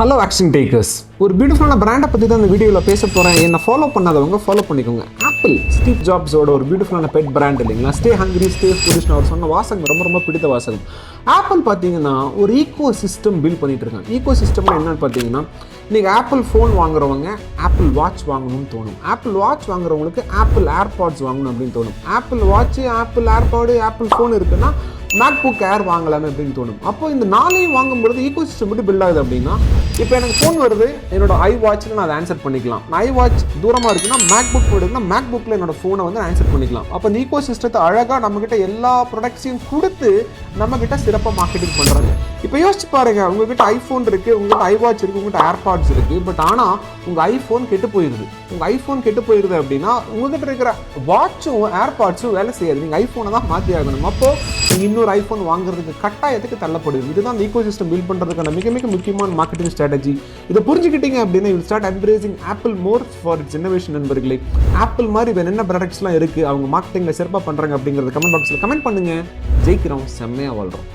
Hello action takers, ஒரு பியூட்டிஃபுல்லான பிராண்டை பற்றி தான் இந்த வீடியோவில் பேச போகிறேன். என்னை ஃபாலோ பண்ணாதவங்க ஃபாலோ பண்ணிக்கோங்க. ஆப்பிள், ஸ்டீவ் ஜாப்ஸோட ஒரு பியூட்டிஃபுல்லான பெட் பிராண்ட் இல்லைங்களா? ஸ்டே ஹங்கிரி ஸ்டே ஃபுலிஷ்னு அவர் சொன்ன வாசகம் ரொம்ப ரொம்ப பிடித்த வாசகம். ஆப்பிள் பார்த்தீங்கன்னா ஒரு ஈக்கோ சிஸ்டம் பில்ட் பண்ணிட்டு இருக்காங்க. ஈக்கோ சிஸ்டம்னா என்னன்னு பார்த்தீங்கன்னா, இன்றைக்கி ஆப்பிள் ஃபோன் வாங்குறவங்க ஆப்பிள் வாட்ச் வாங்கணும்னு தோணும். ஆப்பிள் வாட்ச் வாங்குறவங்களுக்கு ஆப்பிள் ஏர்பாட்ஸ் வாங்கணும் அப்படின்னு தோணும். Apple watch, apple AirPod, apple phone இருக்குன்னா மேக்புக் ஏர் வாங்கலாமே அப்படின்னு தோணும். அப்போ இந்த நாளையும் வாங்கும்பொழுது ஈக்கோ சிஸ்டம் எப்படி பில்ட் ஆகுது அப்படின்னா, இப்போ எனக்கு ஃபோன் வருது, என்னோட ஐ வாட்சில் நான் அதை ஆன்சர் பண்ணிக்கலாம். ஐ வாட்ச் தூரமாக இருக்குன்னா மேக்புக் போடுதுன்னா மேக்புக்கில் என்னோட ஃபோனை வந்து ஆன்சர் பண்ணிக்கலாம். அப்போ இந்த ஈக்கோ சிஸ்டத்தை அழகாக நம்மக்கிட்ட எல்லா ப்ராடக்ட்ஸையும் கொடுத்து நம்மக்கிட்ட சிறப்பாக மார்க்கெட்டிங் பண்ணுறாங்க. இப்போ யோசிச்சு பாருங்க, உங்ககிட்ட ஐஃபோன் இருக்குது, உங்கள்கிட்ட ஐ வாட்ச் இருக்குது, உங்கள்கிட்ட ஏர்பாட்ஸ் இருக்குது. பட் ஆனால் உங்கள் ஐஃபோன் கெட்டு போயிடுது. உங்கள் ஐஃபோன் கெட்டு போயிடுது அப்படின்னா உங்கள்கிட்ட இருக்கிற வாட்சும் ஏர்பாட்ஸும் வேலை செய்யாது. நீங்கள் ஐஃபோனை தான் மாற்றி ஆகணும். அப்போது நீங்கள் இன்னொரு ஐஃபோன் வாங்குறதுக்கு கட்டாயத்துக்கு தள்ளப்படுது. இதுதான் இந்த ஈக்கோ சிஸ்டம் பில்ட் பண்ணுறதுக்கான மிக மிக முக்கியமான மார்க்கெட்டிங் ஸ்ட்ராட்டஜி. இதை புரிஞ்சுக்கிட்டீங்க அப்படின்னா you start embracing apple more for it's innovation. நண்பர்களே, ஆப்பிள் மாதிரி வேறு என்ன ப்ராடக்ட்ஸ்லாம் இருக்குது, அவங்க மார்க்கெட்டிங்கில் சிறப்பாக பண்ணுறாங்க அப்படிங்கிறது கமெண்ட் பாக்ஸில் கமெண்ட் பண்ணுங்கள். ஜெயிக்கிறோம், செம்மையாக வாழ்கிறோம்.